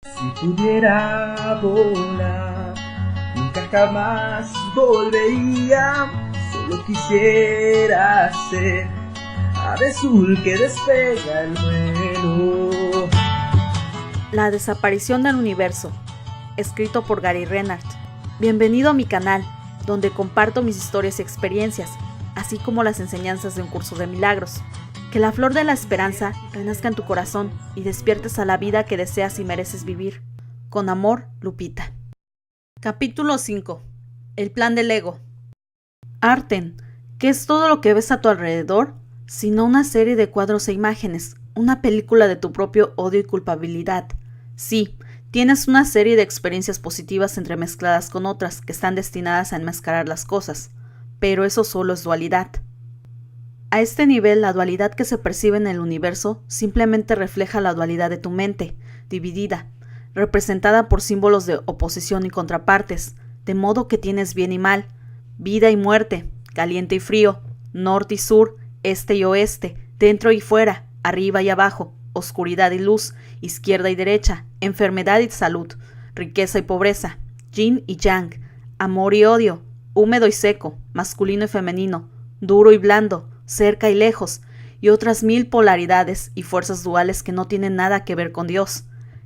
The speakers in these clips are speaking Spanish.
Si pudiera volar, nunca jamás volvería. Solo quisiera ser ave azul que despega el vuelo. La desaparición del universo, escrito por Gary Renard. Bienvenido a mi canal, donde comparto mis historias y experiencias, así como las enseñanzas de un curso de milagros. Que la flor de la esperanza renazca en tu corazón y despiertes a la vida que deseas y mereces vivir. Con amor, Lupita. Capítulo 5. El plan del ego. Arten, ¿qué es todo lo que ves a tu alrededor? Sino una serie de cuadros e imágenes, una película de tu propio odio y culpabilidad. Sí, tienes una serie de experiencias positivas entremezcladas con otras que están destinadas a enmascarar las cosas, pero eso solo es dualidad. A este nivel, la dualidad que se percibe en el universo simplemente refleja la dualidad de tu mente, dividida, representada por símbolos de oposición y contrapartes, de modo que tienes bien y mal, vida y muerte, caliente y frío, norte y sur, este y oeste, dentro y fuera, arriba y abajo, oscuridad y luz, izquierda y derecha, enfermedad y salud, riqueza y pobreza, yin y yang, amor y odio, húmedo y seco, masculino y femenino, duro y blando, cerca y lejos, y otras 1000 polaridades y fuerzas duales que no tienen nada que ver con Dios,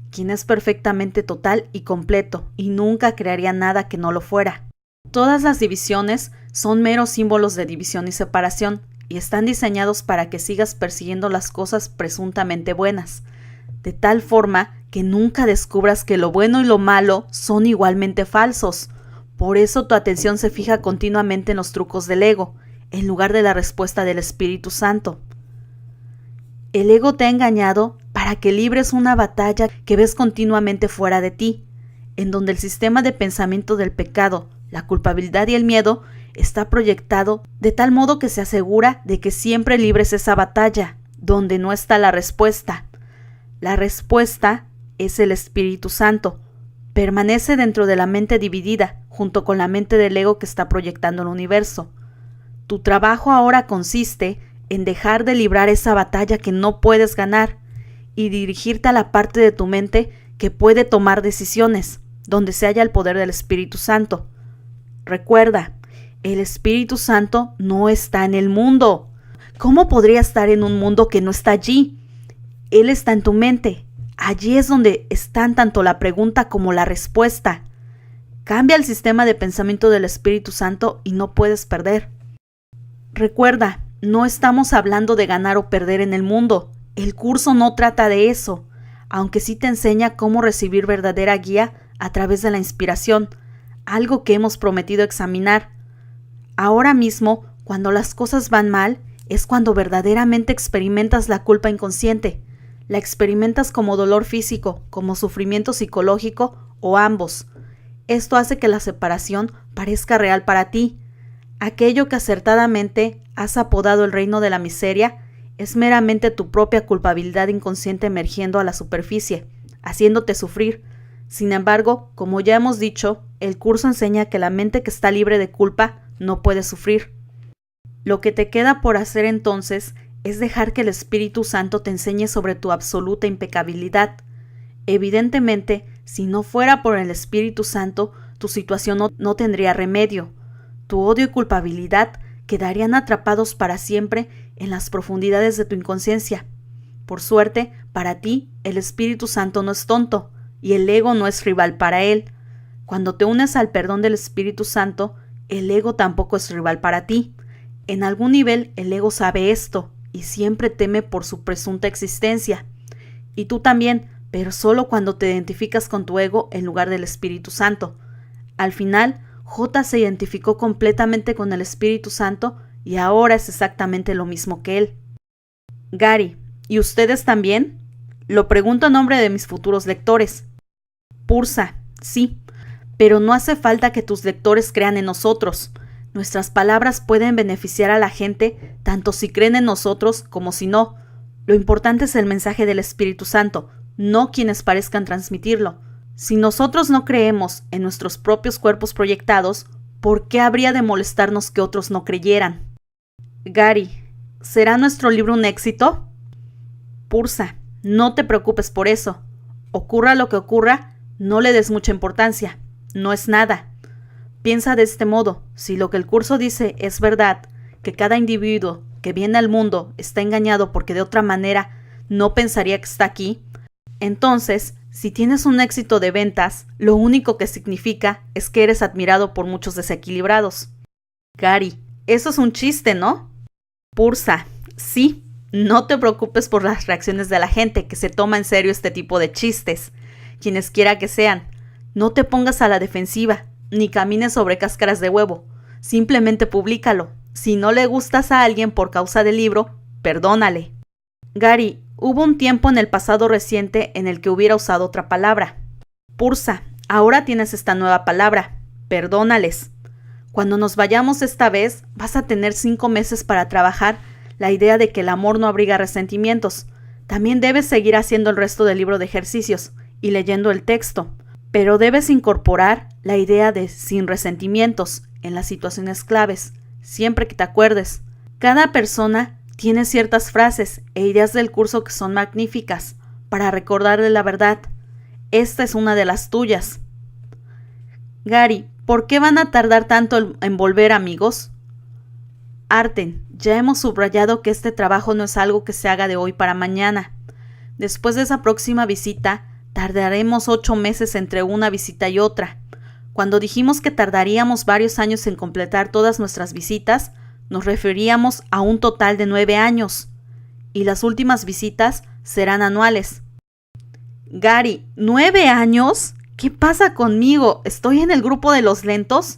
quien es perfectamente total y completo, y nunca crearía nada que no lo fuera. Todas las divisiones son meros símbolos de división y separación, y están diseñados para que sigas persiguiendo las cosas presuntamente buenas, de tal forma que nunca descubras que lo bueno y lo malo son igualmente falsos. Por eso tu atención se fija continuamente en los trucos del ego, en lugar de la respuesta del Espíritu Santo. El ego te ha engañado para que libres una batalla que ves continuamente fuera de ti, en donde el sistema de pensamiento del pecado, la culpabilidad y el miedo está proyectado de tal modo que se asegura de que siempre libres esa batalla, donde no está la respuesta. La respuesta es el Espíritu Santo. Permanece dentro de la mente dividida, junto con la mente del ego que está proyectando el universo. Tu trabajo ahora consiste en dejar de librar esa batalla que no puedes ganar y dirigirte a la parte de tu mente que puede tomar decisiones, donde se halla el poder del Espíritu Santo. Recuerda, el Espíritu Santo no está en el mundo. ¿Cómo podría estar en un mundo que no está allí? Él está en tu mente. Allí es donde están tanto la pregunta como la respuesta. Cambia el sistema de pensamiento del Espíritu Santo y no puedes perder. Recuerda, no estamos hablando de ganar o perder en el mundo. El curso no trata de eso, aunque sí te enseña cómo recibir verdadera guía a través de la inspiración, algo que hemos prometido examinar. Ahora mismo, cuando las cosas van mal, es cuando verdaderamente experimentas la culpa inconsciente. La experimentas como dolor físico, como sufrimiento psicológico o ambos. Esto hace que la separación parezca real para ti. Aquello que acertadamente has apodado el reino de la miseria es meramente tu propia culpabilidad inconsciente emergiendo a la superficie, haciéndote sufrir. Sin embargo, como ya hemos dicho, el curso enseña que la mente que está libre de culpa no puede sufrir. Lo que te queda por hacer entonces es dejar que el Espíritu Santo te enseñe sobre tu absoluta impecabilidad. Evidentemente, si no fuera por el Espíritu Santo, tu situación no tendría remedio. Tu odio y culpabilidad quedarían atrapados para siempre en las profundidades de tu inconsciencia. Por suerte, para ti, el Espíritu Santo no es tonto, y el ego no es rival para él. Cuando te unes al perdón del Espíritu Santo, el ego tampoco es rival para ti. En algún nivel, el ego sabe esto, y siempre teme por su presunta existencia. Y tú también, pero solo cuando te identificas con tu ego en lugar del Espíritu Santo. Al final, J se identificó completamente con el Espíritu Santo y ahora es exactamente lo mismo que él. Gary, ¿y ustedes también? Lo pregunto en nombre de mis futuros lectores. Pursa, sí, pero no hace falta que tus lectores crean en nosotros. Nuestras palabras pueden beneficiar a la gente tanto si creen en nosotros como si no. Lo importante es el mensaje del Espíritu Santo, no quienes parezcan transmitirlo. Si nosotros no creemos en nuestros propios cuerpos proyectados, ¿por qué habría de molestarnos que otros no creyeran? Gary, ¿será nuestro libro un éxito? Pursa, no te preocupes por eso. Ocurra lo que ocurra, no le des mucha importancia. No es nada. Piensa de este modo: si lo que el curso dice es verdad, que cada individuo que viene al mundo está engañado porque de otra manera no pensaría que está aquí, entonces, si tienes un éxito de ventas, lo único que significa es que eres admirado por muchos desequilibrados. Gary, eso es un chiste, ¿no? Pursa, sí, no te preocupes por las reacciones de la gente que se toma en serio este tipo de chistes, quienes quiera que sean. No te pongas a la defensiva, ni camines sobre cáscaras de huevo. Simplemente públicalo. Si no le gustas a alguien por causa del libro, perdónale. Gary, hubo un tiempo en el pasado reciente en el que hubiera usado otra palabra. Pursa, ahora tienes esta nueva palabra. Perdónales. Cuando nos vayamos esta vez, vas a tener 5 meses para trabajar la idea de que el amor no abriga resentimientos. También debes seguir haciendo el resto del libro de ejercicios y leyendo el texto, pero debes incorporar la idea de sin resentimientos en las situaciones claves, siempre que te acuerdes. Cada persona tiene ciertas frases e ideas del curso que son magníficas para recordarle la verdad. Esta es una de las tuyas. Gary, ¿por qué van a tardar tanto en volver, amigos? Arten, ya hemos subrayado que este trabajo no es algo que se haga de hoy para mañana. Después de esa próxima visita, tardaremos 8 meses entre una visita y otra. Cuando dijimos que tardaríamos varios años en completar todas nuestras visitas, nos referíamos a un total de 9 años. Y las últimas visitas serán anuales. Gary, ¿9 años? ¿Qué pasa conmigo? ¿Estoy en el grupo de los lentos?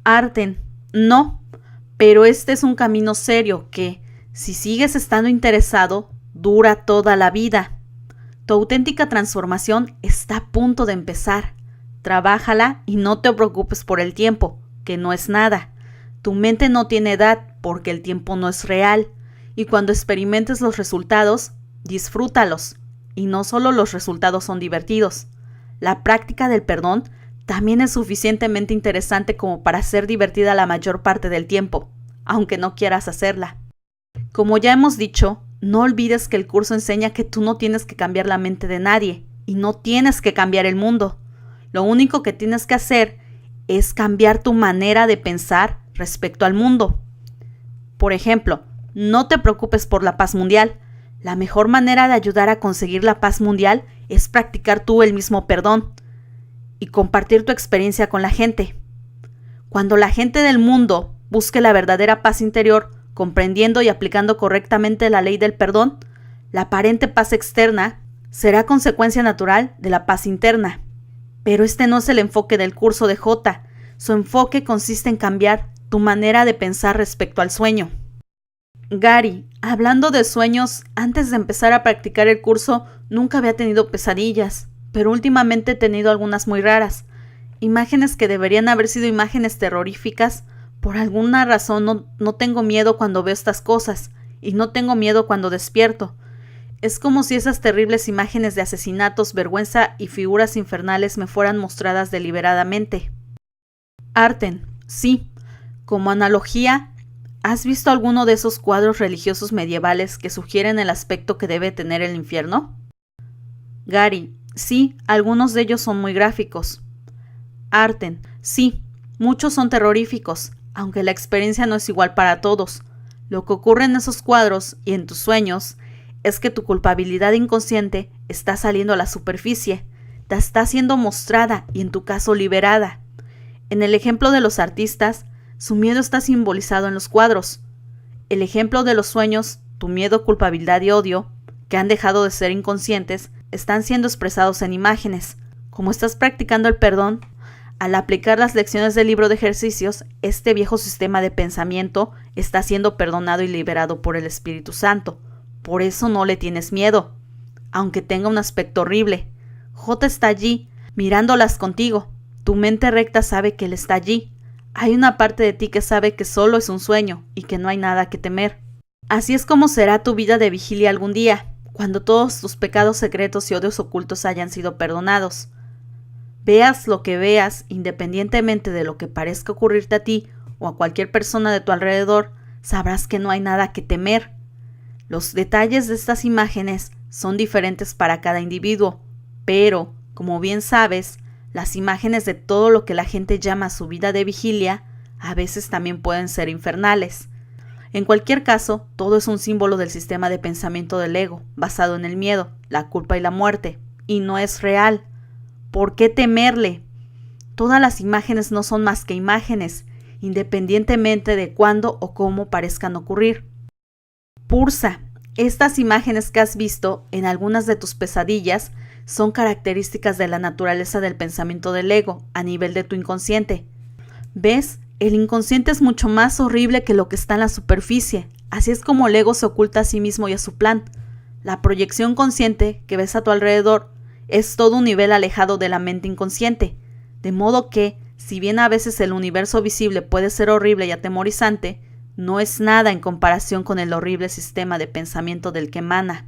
Arten, no, pero este es un camino serio que, si sigues estando interesado, dura toda la vida. Tu auténtica transformación está a punto de empezar. Trabájala y no te preocupes por el tiempo, que no es nada. Tu mente no tiene edad porque el tiempo no es real. Y cuando experimentes los resultados, disfrútalos. Y no solo los resultados son divertidos. La práctica del perdón también es suficientemente interesante como para ser divertida la mayor parte del tiempo, aunque no quieras hacerla. Como ya hemos dicho, no olvides que el curso enseña que tú no tienes que cambiar la mente de nadie y no tienes que cambiar el mundo. Lo único que tienes que hacer es cambiar tu manera de pensar respecto al mundo. Por ejemplo, no te preocupes por la paz mundial. La mejor manera de ayudar a conseguir la paz mundial es practicar tú el mismo perdón y compartir tu experiencia con la gente. Cuando la gente del mundo busque la verdadera paz interior, comprendiendo y aplicando correctamente la ley del perdón, la aparente paz externa será consecuencia natural de la paz interna. Pero este no es el enfoque del curso de J. Su enfoque consiste en cambiar tu manera de pensar respecto al sueño. Gary, hablando de sueños, antes de empezar a practicar el curso nunca había tenido pesadillas, pero últimamente he tenido algunas muy raras. Imágenes que deberían haber sido imágenes terroríficas. Por alguna razón no tengo miedo cuando veo estas cosas, y no tengo miedo cuando despierto. Es como si esas terribles imágenes de asesinatos, vergüenza y figuras infernales me fueran mostradas deliberadamente. Arten, sí, como analogía, ¿has visto alguno de esos cuadros religiosos medievales que sugieren el aspecto que debe tener el infierno? Gary, sí, algunos de ellos son muy gráficos. Arten, sí, muchos son terroríficos, aunque la experiencia no es igual para todos. Lo que ocurre en esos cuadros y en tus sueños es que tu culpabilidad inconsciente está saliendo a la superficie, te está siendo mostrada y en tu caso liberada. En el ejemplo de los artistas, su miedo está simbolizado en los cuadros. El ejemplo de los sueños, tu miedo, culpabilidad y odio, que han dejado de ser inconscientes, están siendo expresados en imágenes. Como estás practicando el perdón, al aplicar las lecciones del libro de ejercicios, este viejo sistema de pensamiento está siendo perdonado y liberado por el Espíritu Santo. Por eso no le tienes miedo, aunque tenga un aspecto horrible. J está allí, mirándolas contigo. Tu mente recta sabe que él está allí. Hay una parte de ti que sabe que solo es un sueño y que no hay nada que temer. Así es como será tu vida de vigilia algún día, cuando todos tus pecados secretos y odios ocultos hayan sido perdonados. Veas lo que veas, independientemente de lo que parezca ocurrirte a ti o a cualquier persona de tu alrededor, sabrás que no hay nada que temer. Los detalles de estas imágenes son diferentes para cada individuo, Pero, como bien sabes, las imágenes de todo lo que la gente llama su vida de vigilia a veces también pueden ser infernales. En cualquier caso, todo es un símbolo del sistema de pensamiento del ego, basado en el miedo, la culpa y la muerte, y no es real. ¿Por qué temerle? Todas las imágenes no son más que imágenes, independientemente de cuándo o cómo parezcan ocurrir. Pursa, estas imágenes que has visto en algunas de tus pesadillas son características de la naturaleza del pensamiento del ego a nivel de tu inconsciente. ¿Ves? El inconsciente es mucho más horrible que lo que está en la superficie. Así es como el ego se oculta a sí mismo y a su plan. La proyección consciente que ves a tu alrededor es todo un nivel alejado de la mente inconsciente. De modo que, si bien a veces el universo visible puede ser horrible y atemorizante, no es nada en comparación con el horrible sistema de pensamiento del que emana.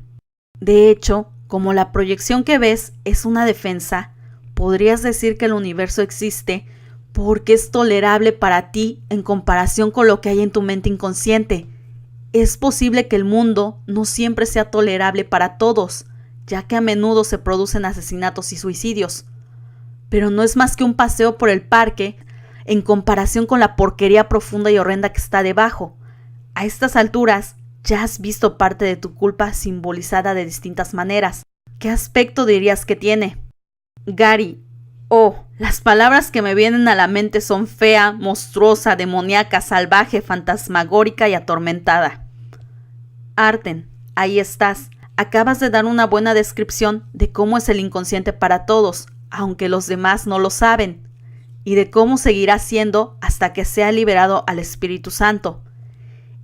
De hecho, como la proyección que ves es una defensa, podrías decir que el universo existe porque es tolerable para ti en comparación con lo que hay en tu mente inconsciente. Es posible que el mundo no siempre sea tolerable para todos, ya que a menudo se producen asesinatos y suicidios. Pero no es más que un paseo por el parque en comparación con la porquería profunda y horrenda que está debajo. A estas alturas, ya has visto parte de tu culpa simbolizada de distintas maneras. ¿Qué aspecto dirías que tiene? Gary. Oh, las palabras que me vienen a la mente son fea, monstruosa, demoníaca, salvaje, fantasmagórica y atormentada. Arten, ahí estás. Acabas de dar una buena descripción de cómo es el inconsciente para todos, aunque los demás no lo saben, y de cómo seguirá siendo hasta que sea liberado al Espíritu Santo.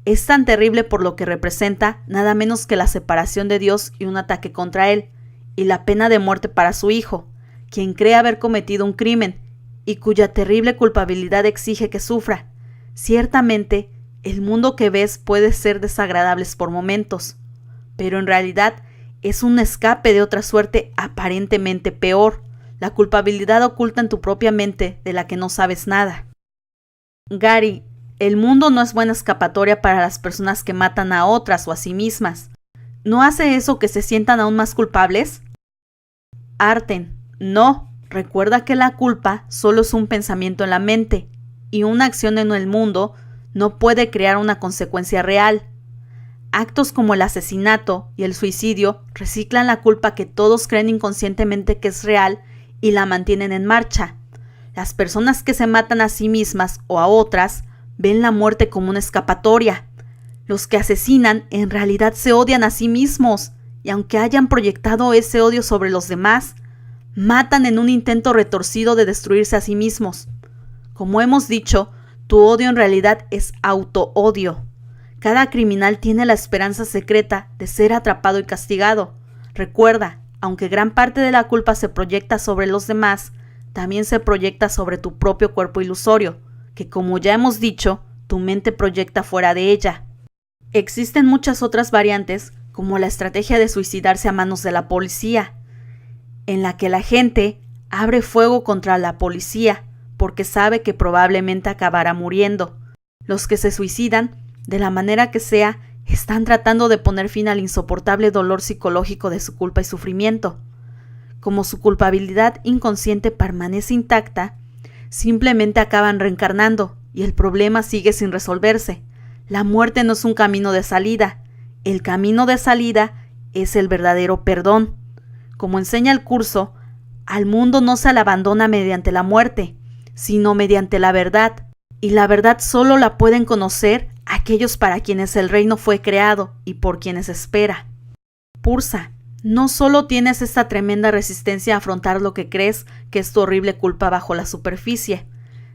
Es tan terrible por lo que representa nada menos que la separación de Dios y un ataque contra Él, y la pena de muerte para su Hijo, quien cree haber cometido un crimen y cuya terrible culpabilidad exige que sufra. Ciertamente, el mundo que ves puede ser desagradable por momentos, pero en realidad es un escape de otra suerte aparentemente peor, la culpabilidad oculta en tu propia mente de la que no sabes nada. Gary, el mundo no es buena escapatoria para las personas que matan a otras o a sí mismas. ¿No hace eso que se sientan aún más culpables? Arten, no. Recuerda que la culpa solo es un pensamiento en la mente, y una acción en el mundo no puede crear una consecuencia real. Actos como el asesinato y el suicidio reciclan la culpa que todos creen inconscientemente que es real y la mantienen en marcha. Las personas que se matan a sí mismas o a otras ven la muerte como una escapatoria. Los que asesinan en realidad se odian a sí mismos, y aunque hayan proyectado ese odio sobre los demás, matan en un intento retorcido de destruirse a sí mismos. Como hemos dicho, tu odio en realidad es auto-odio. Cada criminal tiene la esperanza secreta de ser atrapado y castigado. Recuerda, aunque gran parte de la culpa se proyecta sobre los demás, también se proyecta sobre tu propio cuerpo ilusorio, que como ya hemos dicho, tu mente proyecta fuera de ella. Existen muchas otras variantes, como la estrategia de suicidarse a manos de la policía, en la que la gente abre fuego contra la policía porque sabe que probablemente acabará muriendo. Los que se suicidan, de la manera que sea, están tratando de poner fin al insoportable dolor psicológico de su culpa y sufrimiento. Como su culpabilidad inconsciente permanece intacta, simplemente acaban reencarnando y el problema sigue sin resolverse. La muerte no es un camino de salida. El camino de salida es el verdadero perdón. Como enseña el curso, al mundo no se le abandona mediante la muerte, sino mediante la verdad. Y la verdad solo la pueden conocer aquellos para quienes el reino fue creado y por quienes espera. Pursa, no solo tienes esta tremenda resistencia a afrontar lo que crees que es tu horrible culpa bajo la superficie,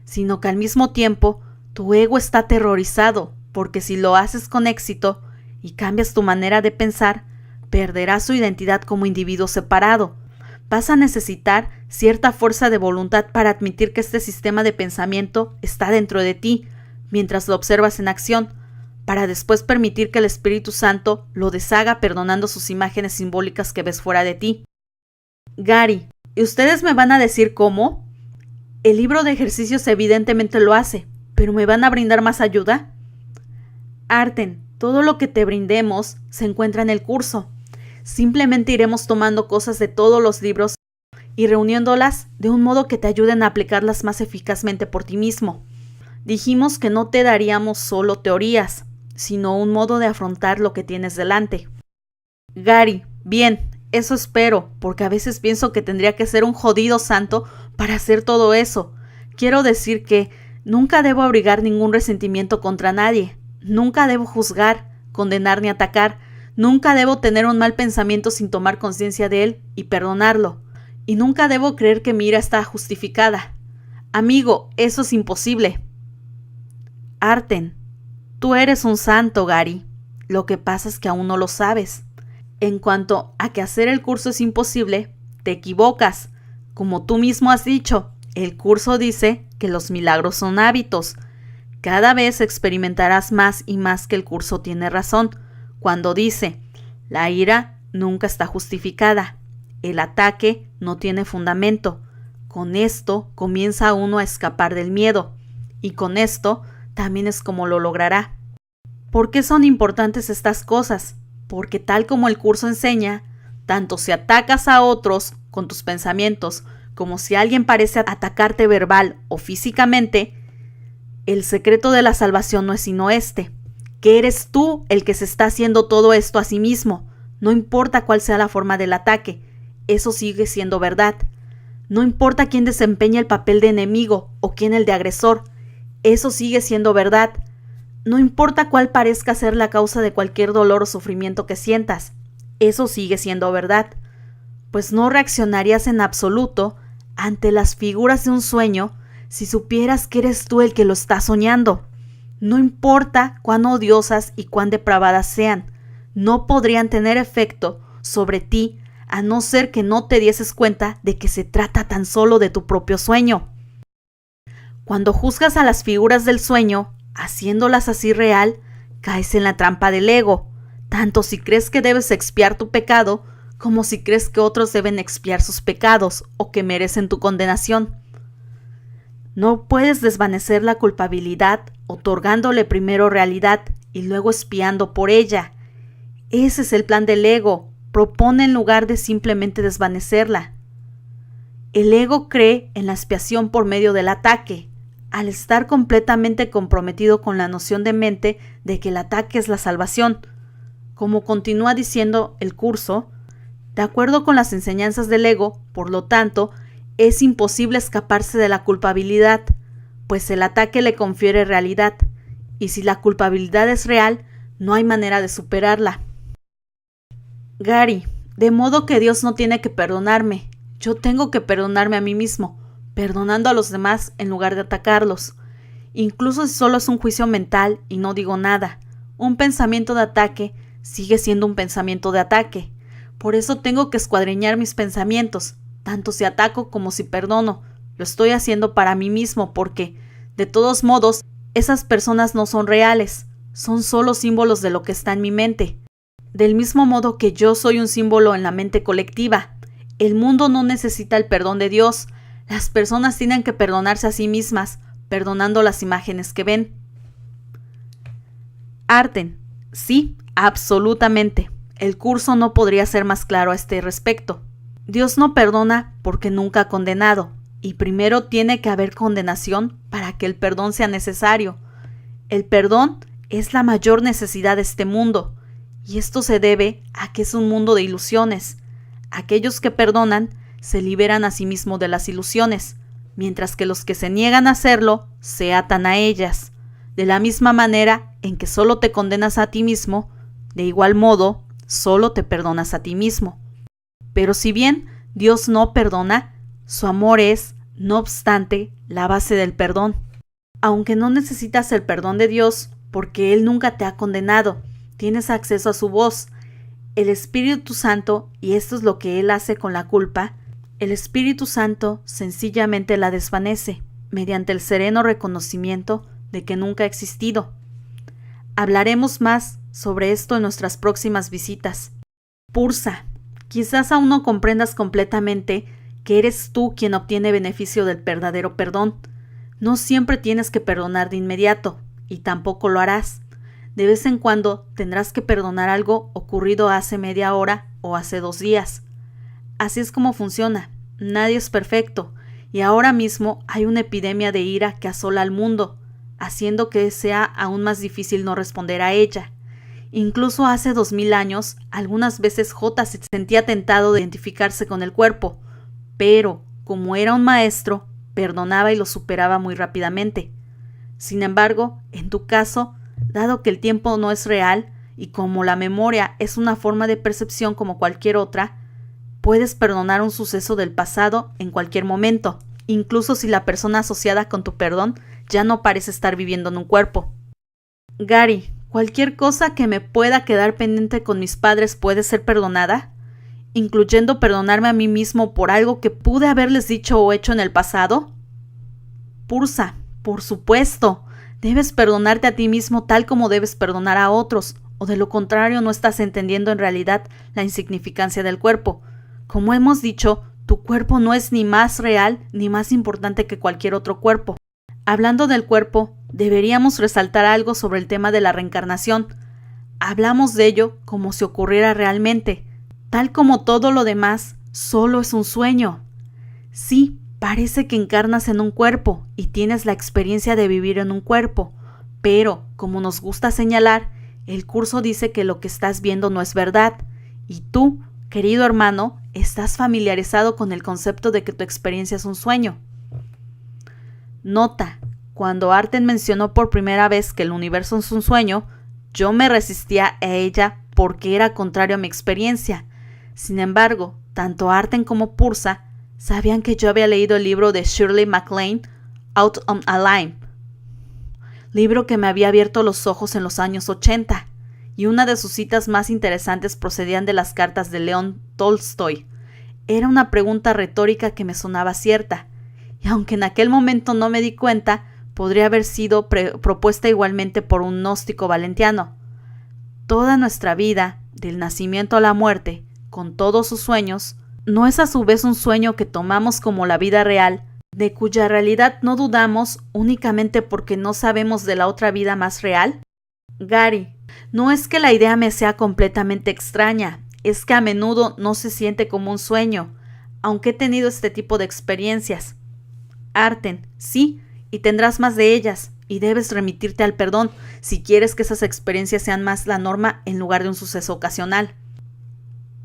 sino que al mismo tiempo tu ego está aterrorizado, porque si lo haces con éxito y cambias tu manera de pensar, perderás su identidad como individuo separado. Vas a necesitar cierta fuerza de voluntad para admitir que este sistema de pensamiento está dentro de ti, mientras lo observas en acción, para después permitir que el Espíritu Santo lo deshaga perdonando sus imágenes simbólicas que ves fuera de ti. Gary, ¿y ustedes me van a decir cómo? El libro de ejercicios evidentemente lo hace, pero ¿me van a brindar más ayuda? Arten, todo lo que te brindemos se encuentra en el curso. Simplemente iremos tomando cosas de todos los libros y reuniéndolas de un modo que te ayuden a aplicarlas más eficazmente por ti mismo. Dijimos que no te daríamos solo teorías, sino un modo de afrontar lo que tienes delante. Gary, bien, eso espero, porque a veces pienso que tendría que ser un jodido santo para hacer todo eso. Quiero decir que nunca debo abrigar ningún resentimiento contra nadie, nunca debo juzgar, condenar ni atacar, nunca debo tener un mal pensamiento sin tomar conciencia de él y perdonarlo, y nunca debo creer que mi ira está justificada. Amigo, eso es imposible. Arten, tú eres un santo, Gary. Lo que pasa es que aún no lo sabes. En cuanto a que hacer el curso es imposible, te equivocas. Como tú mismo has dicho, el curso dice que los milagros son hábitos. Cada vez experimentarás más y más que el curso tiene razón cuando dice, la ira nunca está justificada. El ataque no tiene fundamento. Con esto comienza uno a escapar del miedo. Y con esto también es como lo logrará. ¿Por qué son importantes estas cosas? Porque tal como el curso enseña, tanto si atacas a otros con tus pensamientos como si alguien parece atacarte verbal o físicamente, el secreto de la salvación no es sino que eres tú el que se está haciendo todo esto a sí mismo. No importa cuál sea la forma del ataque, eso sigue siendo verdad. No importa quién desempeña el papel de enemigo o quién el de agresor, eso sigue siendo verdad. No importa cuál parezca ser la causa de cualquier dolor o sufrimiento que sientas, eso sigue siendo verdad. Pues no reaccionarías en absoluto ante las figuras de un sueño si supieras que eres tú el que lo está soñando. No importa cuán odiosas y cuán depravadas sean, no podrían tener efecto sobre ti a no ser que no te dieses cuenta de que se trata tan solo de tu propio sueño. Cuando juzgas a las figuras del sueño, haciéndolas así real, caes en la trampa del ego, tanto si crees que debes expiar tu pecado, como si crees que otros deben expiar sus pecados o que merecen tu condenación. No puedes desvanecer la culpabilidad otorgándole primero realidad y luego expiando por ella. Ese es el plan del ego, propone en lugar de simplemente desvanecerla. El ego cree en la expiación por medio del ataque, al estar completamente comprometido con la noción de mente de que el ataque es la salvación. Como continúa diciendo el curso, de acuerdo con las enseñanzas del ego, por lo tanto, es imposible escaparse de la culpabilidad, pues el ataque le confiere realidad, y si la culpabilidad es real, no hay manera de superarla. Gary, de modo que Dios no tiene que perdonarme, yo tengo que perdonarme a mí mismo, perdonando a los demás en lugar de atacarlos. Incluso si solo es un juicio mental y no digo nada, un pensamiento de ataque sigue siendo un pensamiento de ataque. Por eso tengo que escuadriñar mis pensamientos, tanto si ataco como si perdono. Lo estoy haciendo para mí mismo porque, de todos modos, esas personas no son reales, son solo símbolos de lo que está en mi mente. Del mismo modo que yo soy un símbolo en la mente colectiva, el mundo no necesita el perdón de Dios. Las personas tienen que perdonarse a sí mismas, perdonando las imágenes que ven. Arten, sí, absolutamente. El curso no podría ser más claro a este respecto. Dios no perdona porque nunca ha condenado, y primero tiene que haber condenación para que el perdón sea necesario. El perdón es la mayor necesidad de este mundo, y esto se debe a que es un mundo de ilusiones. Aquellos que perdonan se liberan a sí mismos de las ilusiones, mientras que los que se niegan a hacerlo se atan a ellas. De la misma manera en que solo te condenas a ti mismo, de igual modo, solo te perdonas a ti mismo. Pero si bien Dios no perdona, su amor es, no obstante, la base del perdón. Aunque no necesitas el perdón de Dios, porque Él nunca te ha condenado, tienes acceso a su voz, el Espíritu Santo, y esto es lo que Él hace con la culpa, el Espíritu Santo sencillamente la desvanece, mediante el sereno reconocimiento de que nunca ha existido. Hablaremos más sobre esto en nuestras próximas visitas. Pursa. Quizás aún no comprendas completamente que eres tú quien obtiene beneficio del verdadero perdón. No siempre tienes que perdonar de inmediato, y tampoco lo harás. De vez en cuando tendrás que perdonar algo ocurrido hace media hora o hace 2 días. Así es como funciona. Nadie es perfecto, y ahora mismo hay una epidemia de ira que asola al mundo, haciendo que sea aún más difícil no responder a ella. Incluso hace 2000 años, algunas veces J se sentía tentado de identificarse con el cuerpo, pero, como era un maestro, perdonaba y lo superaba muy rápidamente. Sin embargo, en tu caso, dado que el tiempo no es real y como la memoria es una forma de percepción como cualquier otra, puedes perdonar un suceso del pasado en cualquier momento, incluso si la persona asociada con tu perdón ya no parece estar viviendo en un cuerpo. Gary, ¿cualquier cosa que me pueda quedar pendiente con mis padres puede ser perdonada? ¿Incluyendo perdonarme a mí mismo por algo que pude haberles dicho o hecho en el pasado? Pursa, por supuesto. Debes perdonarte a ti mismo tal como debes perdonar a otros, o de lo contrario no estás entendiendo en realidad la insignificancia del cuerpo. Como hemos dicho, tu cuerpo no es ni más real ni más importante que cualquier otro cuerpo. Hablando del cuerpo, deberíamos resaltar algo sobre el tema de la reencarnación. Hablamos de ello como si ocurriera realmente. Tal como todo lo demás, solo es un sueño. Sí, parece que encarnas en un cuerpo y tienes la experiencia de vivir en un cuerpo, pero, como nos gusta señalar, el curso dice que lo que estás viendo no es verdad, y tú, querido hermano, estás familiarizado con el concepto de que tu experiencia es un sueño. Nota, cuando Arten mencionó por primera vez que el universo es un sueño, yo me resistía a ella porque era contrario a mi experiencia. Sin embargo, tanto Arten como Pursa sabían que yo había leído el libro de Shirley MacLaine, Out on a Limb, libro que me había abierto los ojos en los años 80, y una de sus citas más interesantes procedían de las cartas de León Tolstoy. Era una pregunta retórica que me sonaba cierta, y aunque en aquel momento no me di cuenta, podría haber sido propuesta igualmente por un gnóstico valentiano. Toda nuestra vida, del nacimiento a la muerte, con todos sus sueños, ¿no es a su vez un sueño que tomamos como la vida real, de cuya realidad no dudamos únicamente porque no sabemos de la otra vida más real? Gary, no es que la idea me sea completamente extraña, es que a menudo no se siente como un sueño, aunque he tenido este tipo de experiencias. Arten, sí, y tendrás más de ellas, y debes remitirte al perdón si quieres que esas experiencias sean más la norma en lugar de un suceso ocasional.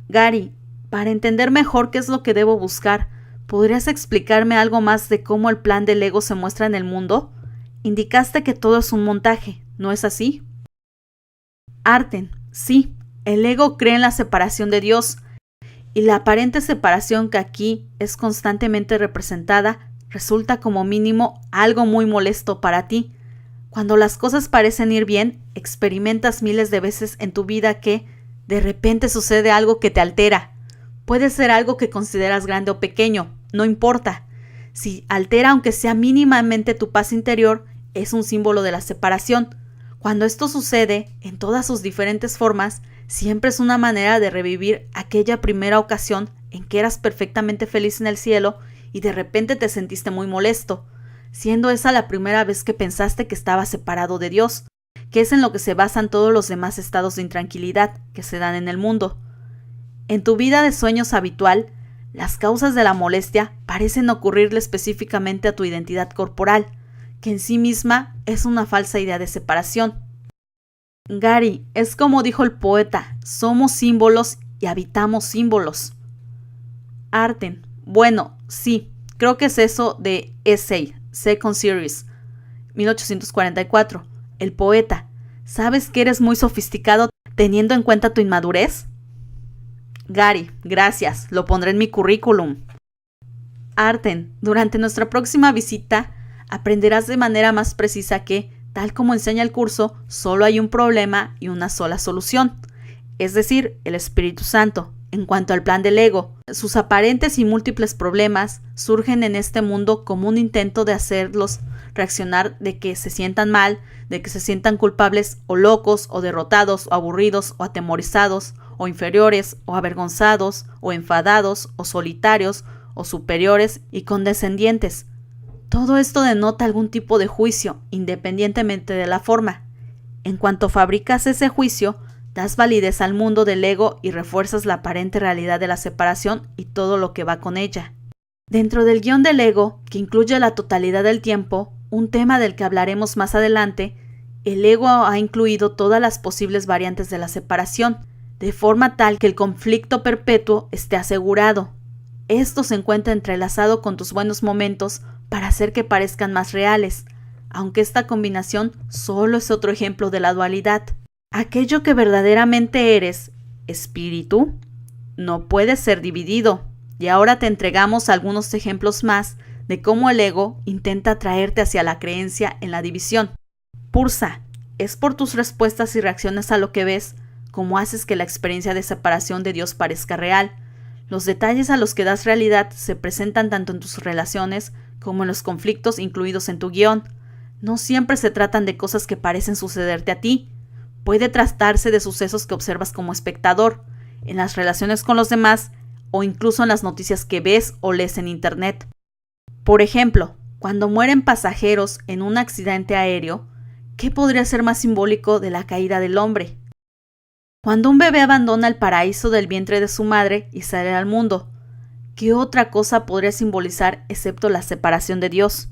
Gary, para entender mejor qué es lo que debo buscar, ¿podrías explicarme algo más de cómo el plan del ego se muestra en el mundo? Indicaste que todo es un montaje, ¿no es así? Arten, sí, el ego cree en la separación de Dios, y la aparente separación que aquí es constantemente representada resulta como mínimo algo muy molesto para ti. Cuando las cosas parecen ir bien, experimentas miles de veces en tu vida que, de repente sucede algo que te altera. Puede ser algo que consideras grande o pequeño, no importa. Si altera aunque sea mínimamente tu paz interior, es un símbolo de la separación. Cuando esto sucede, en todas sus diferentes formas, siempre es una manera de revivir aquella primera ocasión en que eras perfectamente feliz en el cielo y de repente te sentiste muy molesto, siendo esa la primera vez que pensaste que estabas separado de Dios, que es en lo que se basan todos los demás estados de intranquilidad que se dan en el mundo. En tu vida de sueños habitual, las causas de la molestia parecen ocurrirle específicamente a tu identidad corporal, que en sí misma es una falsa idea de separación. Gary, es como dijo el poeta, somos símbolos y habitamos símbolos. Arten, bueno, sí, creo que es eso de Essay, Second Series, 1844. El poeta, ¿sabes que eres muy sofisticado teniendo en cuenta tu inmadurez? Gary, gracias, lo pondré en mi currículum. Arten, durante nuestra próxima visita aprenderás de manera más precisa que, tal como enseña el curso, solo hay un problema y una sola solución, es decir, el Espíritu Santo. En cuanto al plan del ego, sus aparentes y múltiples problemas surgen en este mundo como un intento de hacerlos reaccionar, de que se sientan mal, de que se sientan culpables o locos o derrotados o aburridos o atemorizados o inferiores o avergonzados o enfadados o solitarios o superiores y condescendientes. Todo esto denota algún tipo de juicio, independientemente de la forma. En cuanto fabricas ese juicio, das validez al mundo del ego y refuerzas la aparente realidad de la separación y todo lo que va con ella. Dentro del guión del ego, que incluye la totalidad del tiempo, un tema del que hablaremos más adelante, el ego ha incluido todas las posibles variantes de la separación, de forma tal que el conflicto perpetuo esté asegurado. Esto se encuentra entrelazado con tus buenos momentos para hacer que parezcan más reales, aunque esta combinación solo es otro ejemplo de la dualidad. Aquello que verdaderamente eres, espíritu, no puede ser dividido. Y ahora te entregamos algunos ejemplos más de cómo el ego intenta atraerte hacia la creencia en la división. Pursa, es por tus respuestas y reacciones a lo que ves como haces que la experiencia de separación de Dios parezca real. Los detalles a los que das realidad se presentan tanto en tus relaciones como en los conflictos incluidos en tu guión. No siempre se tratan de cosas que parecen sucederte a ti. Puede tratarse de sucesos que observas como espectador, en las relaciones con los demás o incluso en las noticias que ves o lees en internet. Por ejemplo, cuando mueren pasajeros en un accidente aéreo, ¿qué podría ser más simbólico de la caída del hombre? Cuando un bebé abandona el paraíso del vientre de su madre y sale al mundo, ¿qué otra cosa podría simbolizar excepto la separación de Dios?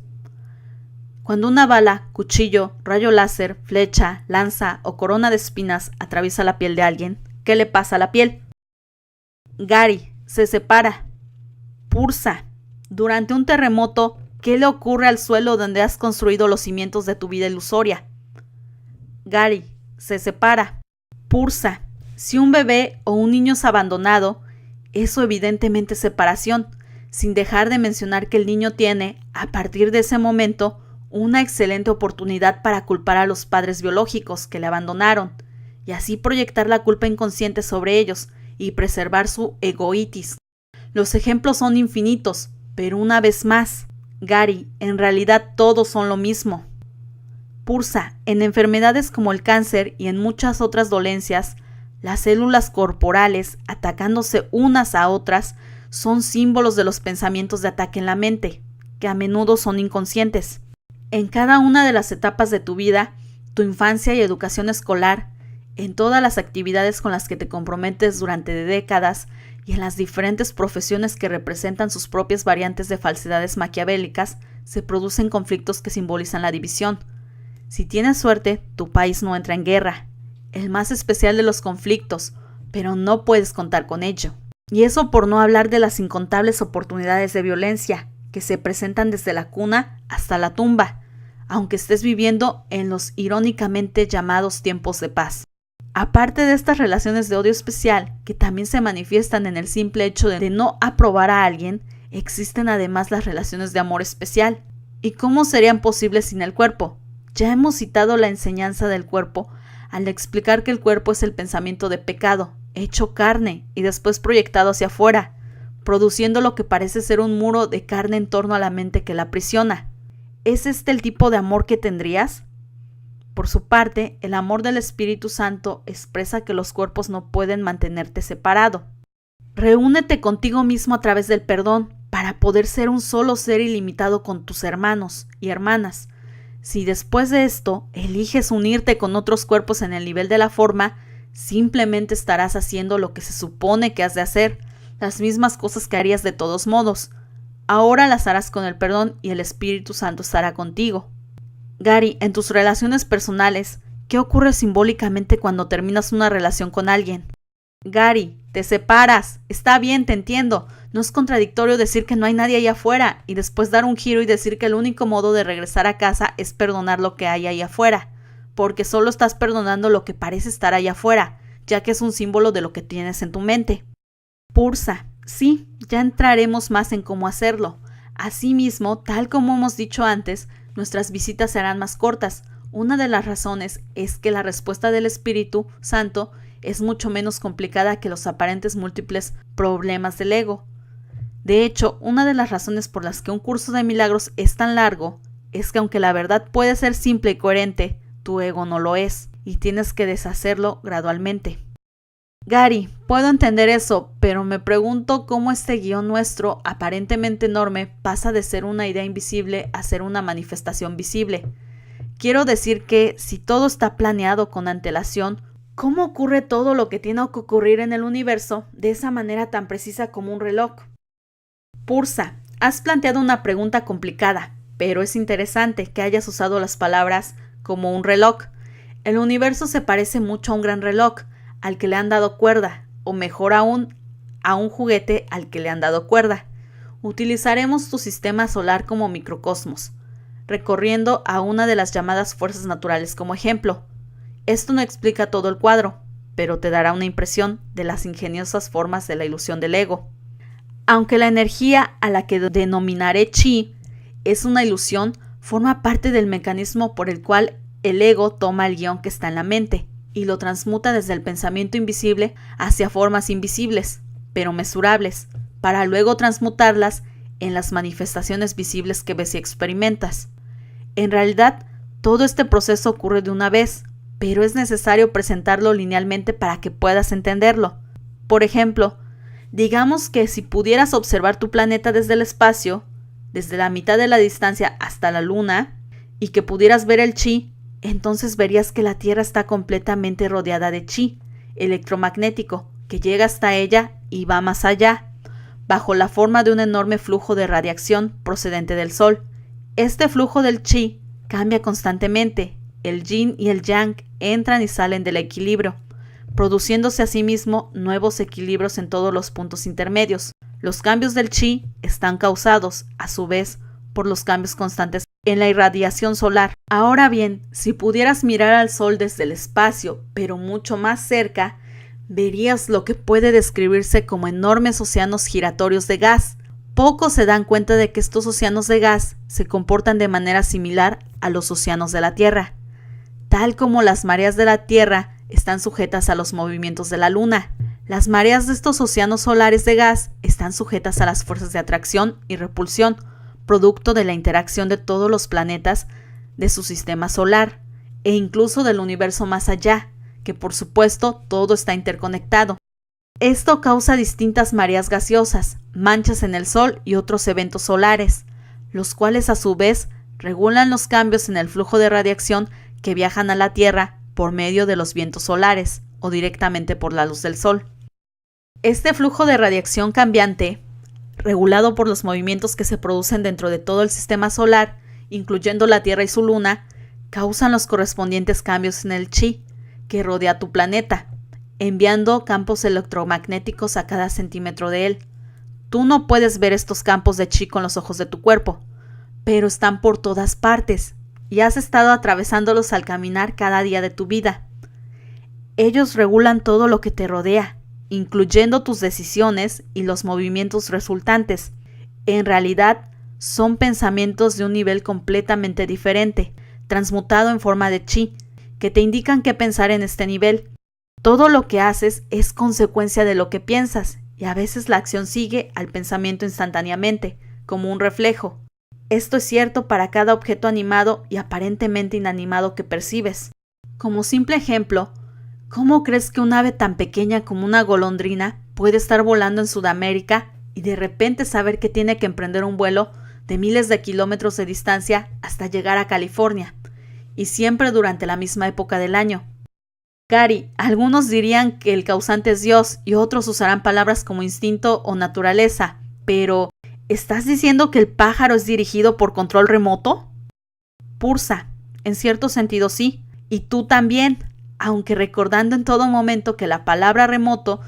Cuando una bala, cuchillo, rayo láser, flecha, lanza o corona de espinas atraviesa la piel de alguien, ¿qué le pasa a la piel? Gary, se separa. Pursa, durante un terremoto, ¿qué le ocurre al suelo donde has construido los cimientos de tu vida ilusoria? Gary, se separa. Pursa, si un bebé o un niño es abandonado, eso evidentemente es separación, sin dejar de mencionar que el niño tiene, a partir de ese momento, una excelente oportunidad para culpar a los padres biológicos que le abandonaron, y así proyectar la culpa inconsciente sobre ellos y preservar su egoitis. Los ejemplos son infinitos, pero una vez más, Gary, en realidad todos son lo mismo. Pursa, en enfermedades como el cáncer y en muchas otras dolencias, las células corporales, atacándose unas a otras, son símbolos de los pensamientos de ataque en la mente, que a menudo son inconscientes. En cada una de las etapas de tu vida, tu infancia y educación escolar, en todas las actividades con las que te comprometes durante décadas y en las diferentes profesiones que representan sus propias variantes de falsedades maquiavélicas, se producen conflictos que simbolizan la división. Si tienes suerte, tu país no entra en guerra, el más especial de los conflictos, pero no puedes contar con ello. Y eso por no hablar de las incontables oportunidades de violencia que se presentan desde la cuna hasta la tumba, aunque estés viviendo en los irónicamente llamados tiempos de paz. Aparte de estas relaciones de odio especial, que también se manifiestan en el simple hecho de no aprobar a alguien, existen además las relaciones de amor especial. ¿Y cómo serían posibles sin el cuerpo? Ya hemos citado la enseñanza del cuerpo al explicar que el cuerpo es el pensamiento de pecado, hecho carne y después proyectado hacia afuera, produciendo lo que parece ser un muro de carne en torno a la mente que la aprisiona. ¿Es este el tipo de amor que tendrías? Por su parte, el amor del Espíritu Santo expresa que los cuerpos no pueden mantenerte separado. Reúnete contigo mismo a través del perdón para poder ser un solo ser ilimitado con tus hermanos y hermanas. Si después de esto eliges unirte con otros cuerpos en el nivel de la forma, simplemente estarás haciendo lo que se supone que has de hacer, las mismas cosas que harías de todos modos. Ahora las harás con el perdón y el Espíritu Santo estará contigo. Gary, en tus relaciones personales, ¿qué ocurre simbólicamente cuando terminas una relación con alguien? Gary, te separas. Está bien, te entiendo. No es contradictorio decir que no hay nadie allá afuera y después dar un giro y decir que el único modo de regresar a casa es perdonar lo que hay allá afuera, porque solo estás perdonando lo que parece estar allá afuera, ya que es un símbolo de lo que tienes en tu mente. Pursa, sí, ya entraremos más en cómo hacerlo. Asimismo, tal como hemos dicho antes, nuestras visitas serán más cortas. Una de las razones es que la respuesta del Espíritu Santo es mucho menos complicada que los aparentes múltiples problemas del ego. De hecho, una de las razones por las que un curso de milagros es tan largo es que aunque la verdad puede ser simple y coherente, tu ego no lo es, y tienes que deshacerlo gradualmente. Gary, puedo entender eso, pero me pregunto cómo este guión nuestro, aparentemente enorme, pasa de ser una idea invisible a ser una manifestación visible. Quiero decir que, si todo está planeado con antelación, ¿cómo ocurre todo lo que tiene que ocurrir en el universo de esa manera tan precisa como un reloj? Pursa, Has planteado una pregunta complicada, pero es interesante que hayas usado las palabras como un reloj. El universo se parece mucho a un gran reloj, al que le han dado cuerda, o mejor aún, a un juguete al que le han dado cuerda. Utilizaremos tu sistema solar como microcosmos, recorriendo a una de las llamadas fuerzas naturales como ejemplo. Esto no explica todo el cuadro, pero te dará una impresión de las ingeniosas formas de la ilusión del ego. Aunque la energía a la que denominaré chi es una ilusión, forma parte del mecanismo por el cual el ego toma el guión que está en la mente y lo transmuta desde el pensamiento invisible hacia formas invisibles, pero mesurables, para luego transmutarlas en las manifestaciones visibles que ves y experimentas. En realidad, todo este proceso ocurre de una vez, pero es necesario presentarlo linealmente para que puedas entenderlo. Por ejemplo, digamos que si pudieras observar tu planeta desde el espacio, desde la mitad de la distancia hasta la Luna, y que pudieras ver el chi, entonces verías que la Tierra está completamente rodeada de chi electromagnético, que llega hasta ella y va más allá, bajo la forma de un enorme flujo de radiación procedente del Sol. Este flujo del chi cambia constantemente, el yin y el yang entran y salen del equilibrio, produciéndose asimismo nuevos equilibrios en todos los puntos intermedios. Los cambios del chi están causados, a su vez, por los cambios constantes en la irradiación solar. Ahora bien, si pudieras mirar al Sol desde el espacio, pero mucho más cerca, verías lo que puede describirse como enormes océanos giratorios de gas. Pocos se dan cuenta de que estos océanos de gas se comportan de manera similar a los océanos de la Tierra. Tal como las mareas de la Tierra están sujetas a los movimientos de la Luna, las mareas de estos océanos solares de gas están sujetas a las fuerzas de atracción y repulsión, producto de la interacción de todos los planetas de su sistema solar, e incluso del universo más allá, que por supuesto todo está interconectado. Esto causa distintas mareas gaseosas, manchas en el Sol y otros eventos solares, los cuales a su vez regulan los cambios en el flujo de radiación que viajan a la Tierra por medio de los vientos solares o directamente por la luz del Sol. Este flujo de radiación cambiante, regulado por los movimientos que se producen dentro de todo el sistema solar, incluyendo la Tierra y su Luna, causan los correspondientes cambios en el chi que rodea tu planeta, enviando campos electromagnéticos a cada centímetro de él. Tú no puedes ver estos campos de chi con los ojos de tu cuerpo, pero están por todas partes y has estado atravesándolos al caminar cada día de tu vida. Ellos regulan todo lo que te rodea, incluyendo tus decisiones y los movimientos resultantes. En realidad, son pensamientos de un nivel completamente diferente, transmutado en forma de chi, que te indican qué pensar en este nivel. Todo lo que haces es consecuencia de lo que piensas, y a veces la acción sigue al pensamiento instantáneamente, como un reflejo. Esto es cierto para cada objeto animado y aparentemente inanimado que percibes. Como simple ejemplo, ¿cómo crees que un ave tan pequeña como una golondrina puede estar volando en Sudamérica y de repente saber que tiene que emprender un vuelo de miles de kilómetros de distancia hasta llegar a California, y siempre durante la misma época del año? Gary, algunos dirían que el causante es Dios y otros usarán palabras como instinto o naturaleza, pero ¿estás diciendo que el pájaro es dirigido por control remoto? Pursa, en cierto sentido sí, y tú también, aunque recordando en todo momento que la palabra remoto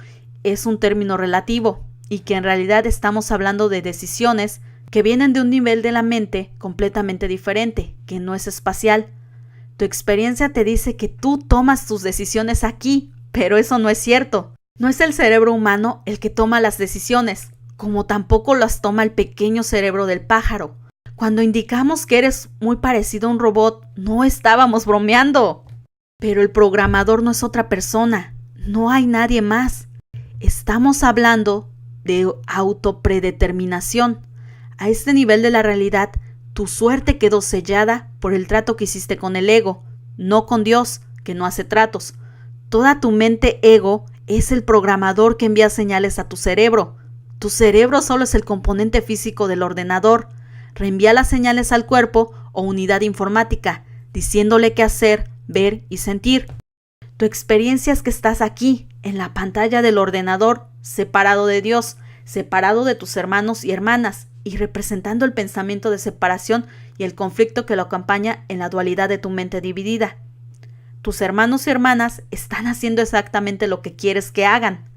es un término relativo y que en realidad estamos hablando de decisiones que vienen de un nivel de la mente completamente diferente, que no es espacial. Tu experiencia te dice que tú tomas tus decisiones aquí, pero eso no es cierto. No es el cerebro humano el que toma las decisiones, como tampoco las toma el pequeño cerebro del pájaro. Cuando indicamos que eres muy parecido a un robot, no estábamos bromeando. Pero el programador no es otra persona, no hay nadie más. Estamos hablando de autopredeterminación. A este nivel de la realidad, tu suerte quedó sellada por el trato que hiciste con el ego, no con Dios, que no hace tratos. Toda tu mente ego es el programador que envía señales a tu cerebro. Tu cerebro solo es el componente físico del ordenador. Reenvía las señales al cuerpo o unidad informática, diciéndole qué hacer, ver y sentir. Tu experiencia es que estás aquí, en la pantalla del ordenador, separado de Dios, separado de tus hermanos y hermanas, y representando el pensamiento de separación y el conflicto que lo acompaña en la dualidad de tu mente dividida. Tus hermanos y hermanas están haciendo exactamente lo que quieres que hagan.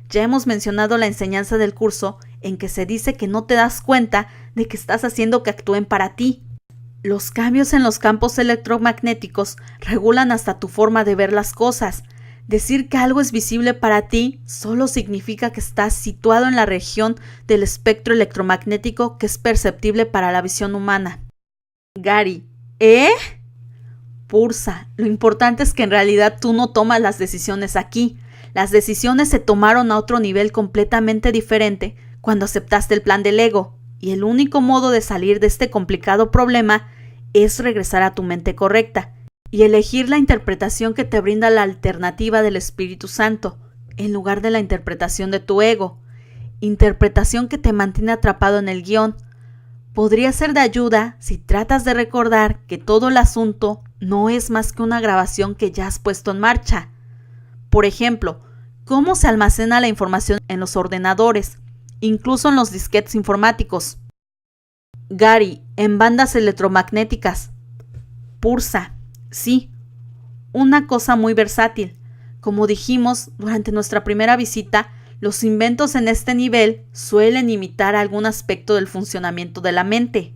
Ya hemos mencionado la enseñanza del curso en que se dice que no te das cuenta de que estás haciendo que actúen para ti. Los cambios en los campos electromagnéticos regulan hasta tu forma de ver las cosas. Decir que algo es visible para ti solo significa que estás situado en la región del espectro electromagnético que es perceptible para la visión humana. Gary, Pursa, lo importante es que en realidad tú no tomas las decisiones aquí. Las decisiones se tomaron a otro nivel completamente diferente cuando aceptaste el plan del ego, y el único modo de salir de este complicado problema es regresar a tu mente correcta y elegir la interpretación que te brinda la alternativa del Espíritu Santo, en lugar de la interpretación de tu ego, interpretación que te mantiene atrapado en el guión. Podría ser de ayuda si tratas de recordar que todo el asunto no es más que una grabación que ya has puesto en marcha. Por ejemplo, cómo se almacena la información en los ordenadores, incluso en los disquetes informáticos. Gary, en bandas electromagnéticas. Pursa, sí, una cosa muy versátil. Como dijimos durante nuestra primera visita, los inventos en este nivel suelen imitar algún aspecto del funcionamiento de la mente.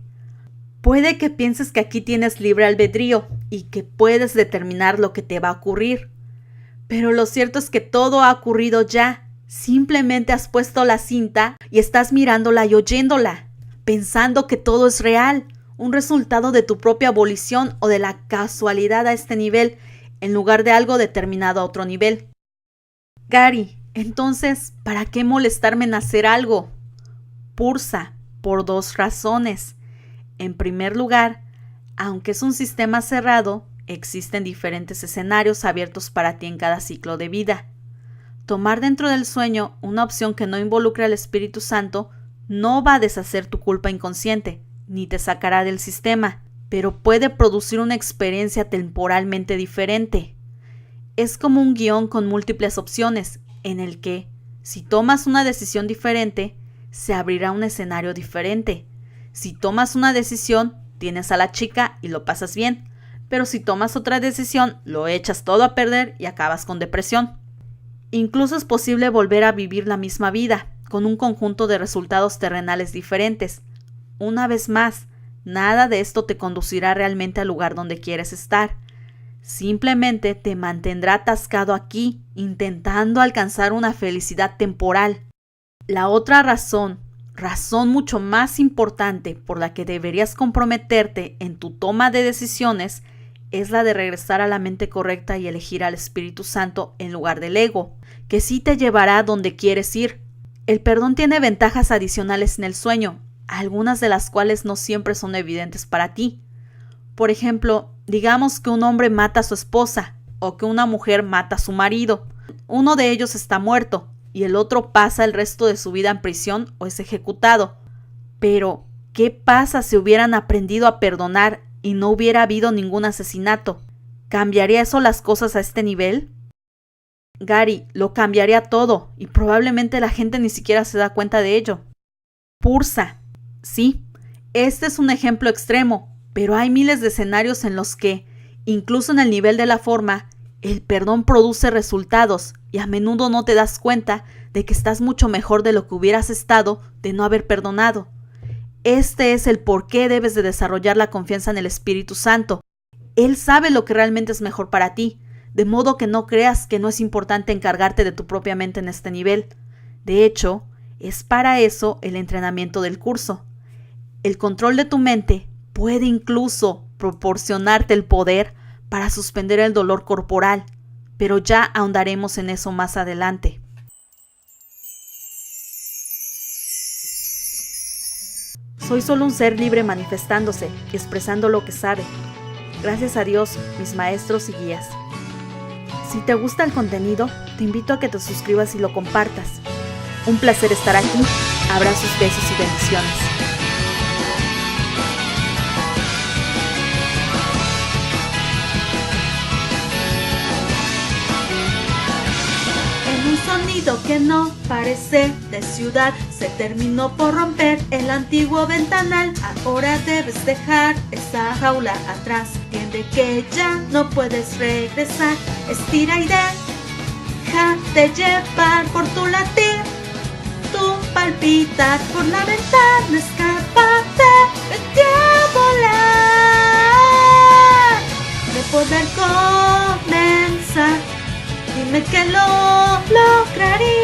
Puede que pienses que aquí tienes libre albedrío y que puedes determinar lo que te va a ocurrir. Pero lo cierto es que todo ha ocurrido ya. Simplemente has puesto la cinta y estás mirándola y oyéndola, pensando que todo es real, un resultado de tu propia abolición o de la casualidad a este nivel, en lugar de algo determinado a otro nivel. Gary, entonces, ¿para qué molestarme en hacer algo? Pursa, por 2 razones. En primer lugar, aunque es un sistema cerrado, existen diferentes escenarios abiertos para ti en cada ciclo de vida. Tomar dentro del sueño una opción que no involucre al Espíritu Santo no va a deshacer tu culpa inconsciente, ni te sacará del sistema, pero puede producir una experiencia temporalmente diferente. Es como un guión con múltiples opciones, en el que, si tomas una decisión diferente, se abrirá un escenario diferente. Si tomas una decisión, tienes a la chica y lo pasas bien, pero si tomas otra decisión, lo echas todo a perder y acabas con depresión. Incluso es posible volver a vivir la misma vida, con un conjunto de resultados terrenales diferentes. Una vez más, nada de esto te conducirá realmente al lugar donde quieres estar. Simplemente te mantendrá atascado aquí, intentando alcanzar una felicidad temporal. La otra razón mucho más importante por la que deberías comprometerte en tu toma de decisiones, es la de regresar a la mente correcta y elegir al Espíritu Santo en lugar del ego, que sí te llevará donde quieres ir. El perdón tiene ventajas adicionales en el sueño, algunas de las cuales no siempre son evidentes para ti. Por ejemplo, digamos que un hombre mata a su esposa o que una mujer mata a su marido. Uno de ellos está muerto y el otro pasa el resto de su vida en prisión o es ejecutado. Pero, ¿qué pasa si hubieran aprendido a perdonar y no hubiera habido ningún asesinato? ¿Cambiaría eso las cosas a este nivel? Gary, lo cambiaría todo y probablemente la gente ni siquiera se da cuenta de ello. Pursa, sí, este es un ejemplo extremo, pero hay miles de escenarios en los que, incluso en el nivel de la forma, el perdón produce resultados y a menudo no te das cuenta de que estás mucho mejor de lo que hubieras estado de no haber perdonado. Este es el por qué debes de desarrollar la confianza en el Espíritu Santo. Él sabe lo que realmente es mejor para ti, de modo que no creas que no es importante encargarte de tu propia mente en este nivel. De hecho, es para eso el entrenamiento del curso. El control de tu mente puede incluso proporcionarte el poder para suspender el dolor corporal, pero ya ahondaremos en eso más adelante. Soy solo un ser libre manifestándose, expresando lo que sabe. Gracias a Dios, mis maestros y guías. Si te gusta el contenido, te invito a que te suscribas y lo compartas. Un placer estar aquí. Abrazos, besos y bendiciones. En un sonido que que no parece de ciudad se terminó por romper el antiguo ventanal. Ahora debes dejar esa jaula atrás. Entiende que ya no puedes regresar. Estira y déjate llevar por tu latir. Tú palpitar por la ventana, escápate, vete a volar. De poder comenzar, dime que lo lograría.